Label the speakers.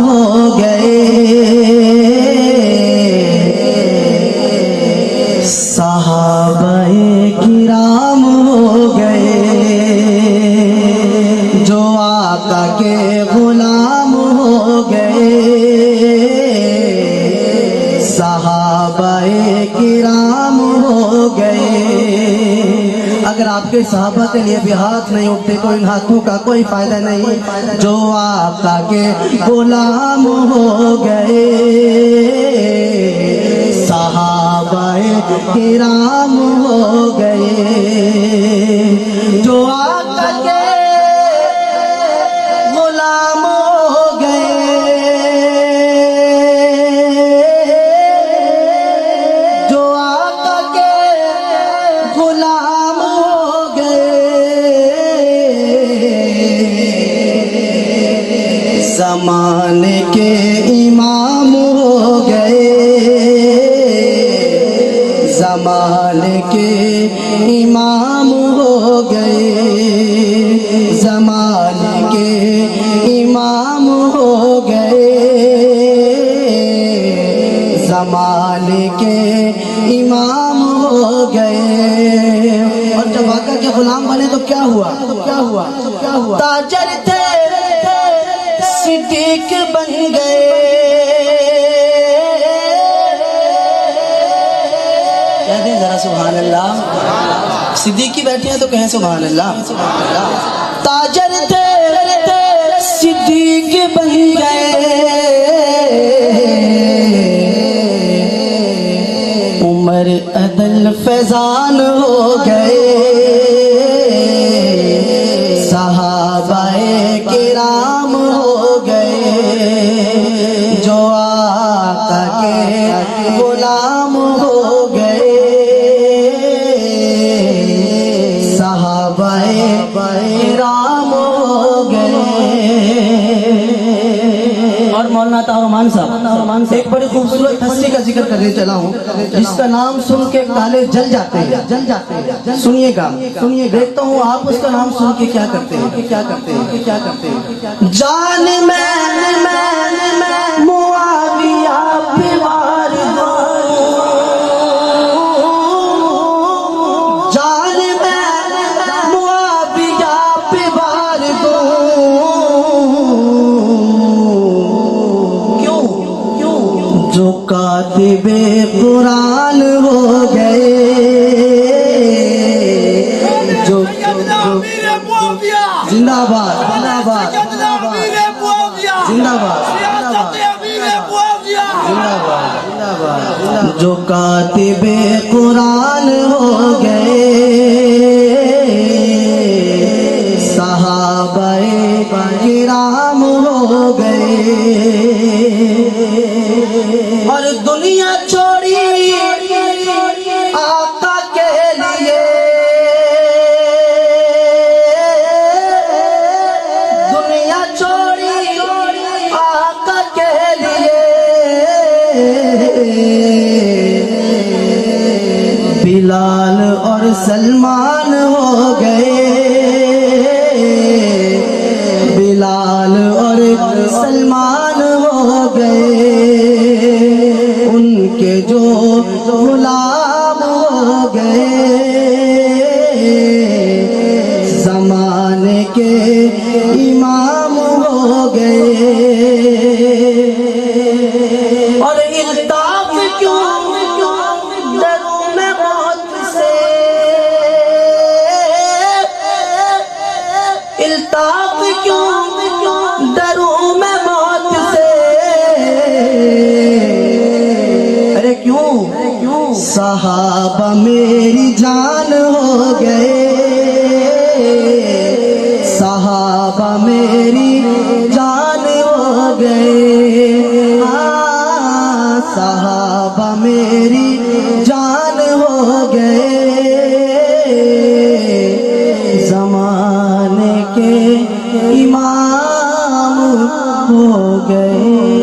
Speaker 1: हो गए, सहाबाए किराम हो गए, जो आका के गुलाम हो गए, सहाबाए किराम हो गए। अगर आपके सहाबा के लिए भी हाथ नहीं उठते तो इन हाथों का कोई फायदा नहीं। जो आका के गुलाम हो गए, सहाबाए किराम हो गए, जो आका के गुलाम हो गए, जो आका के गुलाम हो गए, ज़माने के इमाम हो गए, ज़माने के इमाम हो गए, ज़माने के इमाम हो गए, ज़माने के इमाम हो गए। और जब आका के गुलाम बने तो क्या हुआ? ताजर थे सिद्दीक बन गए, कहते हैं जरा सुभान अल्लाह। सिद्दीकी बैठे हैं तो कहें सुभान अल्लाह। ताजर थे सिद्दीक बन गए, उमर अदल फैजान हो गए, सहाबाए किराम हो गए, जो आका के गुलाम हो गए, सहाबाए किराम हो गए। और मौलाना तारुमान साहब एक बड़ी खूबसूरत हस्ती का जिक्र करने चला हूँ, जिसका नाम सुन के काले जल जाते हैं। सुनिएगा, देखता हूँ आप उसका नाम सुन के क्या करते हैं। जान मैन मुआविया पे वार दो, जान मैन मुआविया पे वार दो, जो कातिबे कुरान हो गए, जो जिंदाबाद जिंदाबाद जिंदाबाद जिंदाबाद, जो कातिबे कुरान हो गए, सहाबाए किराम हो गए। और दुनिया छोड़ी आका के लिए, दुनिया छोड़ी आका के लिए, बिलाल और सलमान हो गए, बिलाल और सलमान हो गए, उनके जो गुलाम हो गए, ज़माने के इमाम हो गए। और इल्ताफ क्यों डरूं मैं मौत से, इल्ताफ क्यों डरूं मैं मौत से, अरे क्यों? सहाबा मेरी जान हो गए, सहाबा मेरी जान हो गए, हाँ सहाबा मेरी जान हो गए, ज़माने के इमाम हो गए।